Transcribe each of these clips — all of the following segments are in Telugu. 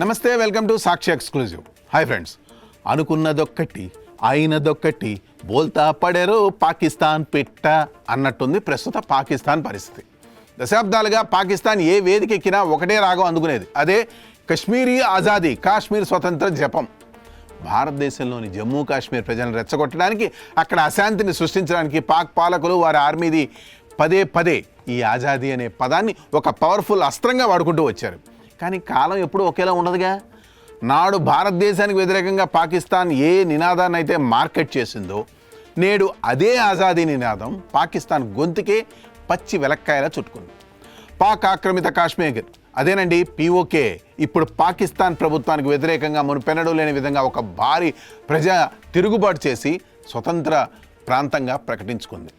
నమస్తే, welcome to Sakshi exclusive. Hi friends, అనుకున్నదొక్కటి అయినదొక్కటి బోల్తా పడేరు పాకిస్తాన్ పిట్ట అన్నట్టుంది ప్రస్తుత పాకిస్తాన్ పరిస్థితి. దశాబ్దాలుగా పాకిస్తాన్ ఏ వేదిక ఎక్కినా ఒకటే రాగం అందుకునేది, అదే కశ్మీరీ ఆజాదీ, కాశ్మీర్ స్వతంత్ర జపం. భారతదేశంలోని జమ్మూ కాశ్మీర్ ప్రజలను రెచ్చగొట్టడానికి, అక్కడ అశాంతిని సృష్టించడానికి పాక్ పాలకులు వారి ఆర్మీది పదే పదే ఈ ఆజాదీ అనే పదాన్ని ఒక పవర్ఫుల్ అస్త్రంగా వాడుకుంటూ వచ్చారు. కానీ కాలం ఎప్పుడూ ఒకేలా ఉండదుగా. నాడు భారతదేశానికి వ్యతిరేకంగా పాకిస్తాన్ ఏ నినాదాన్ని అయితే మార్కెట్ చేసిందో, నేడు అదే ఆజాదీ నినాదం పాకిస్తాన్ గొంతుకే పచ్చి వెలక్కాయలా చుట్టుకుంది. పాక్ ఆక్రమిత కాశ్మీర్, అదేనండి పీఓకే, ఇప్పుడు పాకిస్తాన్ ప్రభుత్వానికి వ్యతిరేకంగా మునుపెన్నడూ లేని విధంగా ఒక భారీ ప్రజా తిరుగుబాటు చేసి స్వతంత్ర ప్రాంతంగా ప్రకటించుకుంది.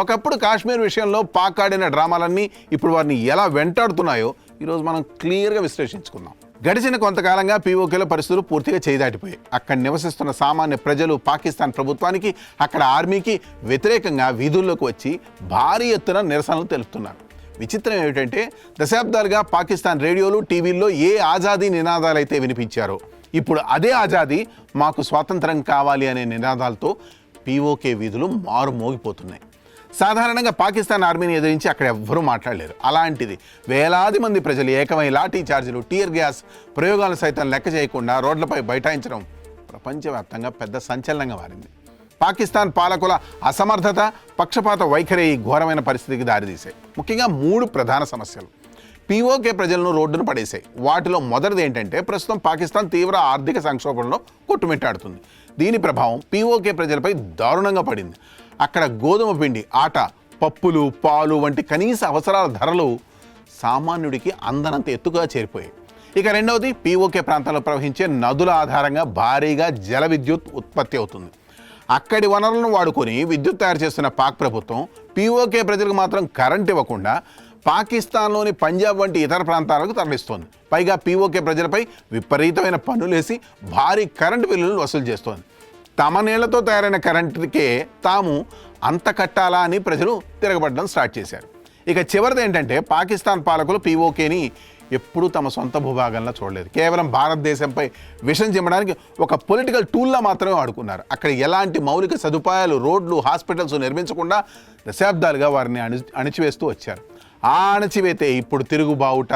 ఒకప్పుడు కాశ్మీర్ విషయంలో పాక్ ఆడిన డ్రామాలన్నీ ఇప్పుడు వారిని ఎలా వెంటాడుతున్నాయో ఈరోజు మనం క్లియర్గా విశ్లేషించుకుందాం. గడిచిన కొంతకాలంగా పీఓకేలో పరిస్థితులు పూర్తిగా చేదాటిపోయాయి. అక్కడ నివసిస్తున్న సామాన్య ప్రజలు పాకిస్తాన్ ప్రభుత్వానికి, అక్కడ ఆర్మీకి వ్యతిరేకంగా వీధుల్లోకి వచ్చి భారీ ఎత్తున నిరసనలు తెలుపుతున్నారు. విచిత్రం ఏమిటంటే, దశాబ్దాలుగా పాకిస్తాన్ రేడియోలు, టీవీల్లో ఏ ఆజాదీ నినాదాలైతే వినిపించారో, ఇప్పుడు అదే ఆజాదీ, మాకు స్వాతంత్రం కావాలి అనే నినాదాలతో పీఓకే వీధులు మారుమోగిపోతున్నాయి. సాధారణంగా పాకిస్తాన్ ఆర్మీని ఎదిరించి అక్కడ ఎవ్వరూ మాట్లాడలేరు. అలాంటిది వేలాది మంది ప్రజలు ఏకమై లాఠీ చార్జీలు, టీయర్ గ్యాస్ ప్రయోగాలు సైతం లెక్క చేయకుండా రోడ్లపై బైఠాయించడం ప్రపంచవ్యాప్తంగా పెద్ద సంచలనంగా మారింది. పాకిస్తాన్ పాలకుల అసమర్థత, పక్షపాత వైఖరి ఈ ఘోరమైన పరిస్థితికి దారితీశాయి. ముఖ్యంగా 3 ప్రధాన సమస్యలు పీఓకే ప్రజలను రోడ్డును పడేశాయి. వాటిలో మొదటిది ఏంటంటే, ప్రస్తుతం పాకిస్తాన్ తీవ్ర ఆర్థిక సంక్షోభంలో కొట్టుమిట్టాడుతుంది. దీని ప్రభావం పీఓకే ప్రజలపై దారుణంగా పడింది. అక్కడ గోధుమ పిండి, ఆట, పప్పులు, పాలు వంటి కనీస అవసరాల ధరలు సామాన్యుడికి అందనంత ఎత్తుగా చేరిపోయాయి. ఇక రెండవది, పీఓకే ప్రాంతాల్లో ప్రవహించే నదుల ఆధారంగా భారీగా జల విద్యుత్ ఉత్పత్తి అవుతుంది. అక్కడి వనరులను వాడుకొని విద్యుత్ తయారు చేస్తున్న పాక్ ప్రభుత్వం పీఓకే ప్రజలకు మాత్రం కరెంట్ ఇవ్వకుండా పాకిస్తాన్లోని పంజాబ్ వంటి ఇతర ప్రాంతాలకు తరలిస్తోంది. పైగా పీఓకే ప్రజలపై విపరీతమైన పన్నులేసి భారీ కరెంటు బిల్లులు వసూలు చేస్తోంది. తమ నీళ్లతో తయారైన కరెంటుకే తాము అంత కట్టాలా అని ప్రజలు తిరగబడడం స్టార్ట్ చేశారు. ఇక చివరిది ఏంటంటే, పాకిస్తాన్ పాలకులు పీఓకేని ఎప్పుడూ తమ సొంత భూభాగంలో చూడలేదు. కేవలం భారతదేశంపై విషం చిమ్మడానికి ఒక పొలిటికల్ టూల్లా మాత్రమే వాడుకున్నారు. అక్కడ ఎలాంటి మౌలిక సదుపాయాలు, రోడ్లు, హాస్పిటల్స్ నిర్మించకుండా దశాబ్దాలుగా వారిని అణిచివేస్తూ వచ్చారు. ఆ అణచివేతే ఇప్పుడు తిరుగుబావుట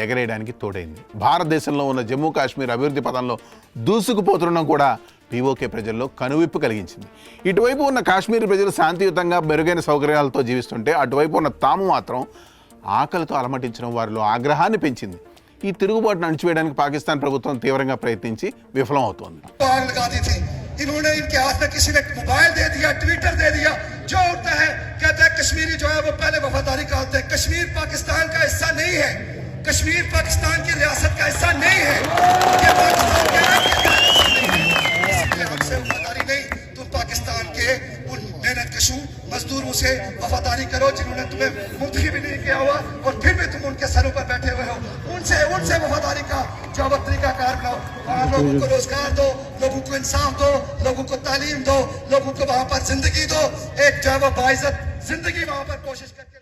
ఎగరేయడానికి తోడైంది. భారతదేశంలో ఉన్న జమ్మూ కాశ్మీర్ అభివృద్ధి పథంలో దూసుకుపోతుండడం కూడా పీఓకే ప్రజల్లో కనువిప్పు కలిగించింది. ఇటువైపు ఉన్న కాశ్మీరీ ప్రజలు శాంతియుతంగా మెరుగైన సౌకర్యాలతో జీవిస్తుంటే, అటువైపు ఉన్న తాము మాత్రం ఆకలితో అలమటించడం వారిలో ఆగ్రహాన్ని పెంచింది. ఈ తిరుగుబాటును అణిచివేయడానికి పాకిస్తాన్ ప్రభుత్వం తీవ్రంగా ప్రయత్నించి విఫలం అవుతోంది. इन्होंने इनके हाथ में किसी ने मोबाइल दे दिया, ट्विटर दे दिया, जो उठता है कहता है कश्मीरी जो है वो पहले वफादारी करते हैं। कश्मीर पाकिस्तान का हिस्सा नहीं है, कश्मीर पाकिस्तान की रियासत का हिस्सा नहीं है, ये पाकिस्तान का हिस्सा नहीं है, इसलिए हमसे वफादारी नहीं। तुम पाकिस्तान के उन मेहनत कशू मजदूरों से वफादारी करो जिन्होंने तुम्हें मुफ्त भी नहीं किया हुआ और फिर भी तुम उनके सरों पर बैठे हुए हो। उनसे वफादारी का जो तरीका कार बनाओ, वहाँ लोगों को रोजगार दो, लोगों को इंसाफ दो, लोगों को तालीम दो, लोगों को वहाँ पर जिंदगी दो, एक जो है वो बाइज्जत जिंदगी वहाँ पर कोशिश करके।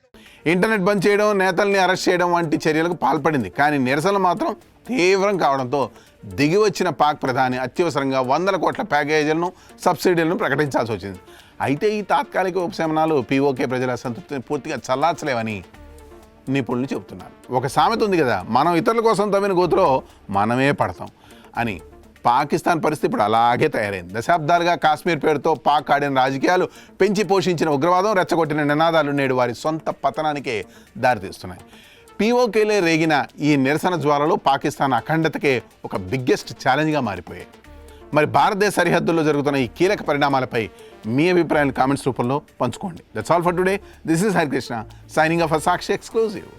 ఇంటర్నెట్ బంద్ చేయడం, నేతల్ని అరెస్ట్ చేయడం వంటి చర్యలకు పాల్పడింది. కానీ నిరసనలు మాత్రం తీవ్రం కావడంతో దిగి వచ్చిన పాక్ ప్రధాని అత్యవసరంగా 100 కోట్ల ప్యాకేజీలను, సబ్సిడీలను ప్రకటించాల్సి వచ్చింది. అయితే ఈ తాత్కాలిక ఉపశమనాలు పీఓకే ప్రజల సంతృప్తిని పూర్తిగా చల్లార్చలేవని నిపుణులు చెబుతున్నారు. ఒక సామెత ఉంది కదా, మనం ఇతరుల కోసం తవ్విన గోతులో మనమే పడతాం అని. పాకిస్తాన్ పరిస్థితి ఇప్పుడు అలాగే తయారైంది. దశాబ్దాలుగా కాశ్మీర్ పేరుతో పాక్ ఆడిన రాజకీయాలు, పెంచి పోషించిన ఉగ్రవాదం, రెచ్చగొట్టిన నినాదాలు నేడు వారి సొంత పతనానికే దారితీస్తున్నాయి. పీఓకేలే రేగిన ఈ నిరసన జ్వాలలు పాకిస్తాన్ అఖండతకే ఒక బిగ్గెస్ట్ ఛాలెంజ్గా మారిపోయాయి. మరి భారతదేశ సరిహద్దుల్లో జరుగుతున్న ఈ కీలక పరిణామాలపై మీ అభిప్రాయాన్ని కామెంట్స్ రూపంలో పంచుకోండి. That's all for today. This is Harikrishna signing off Sakshi exclusive.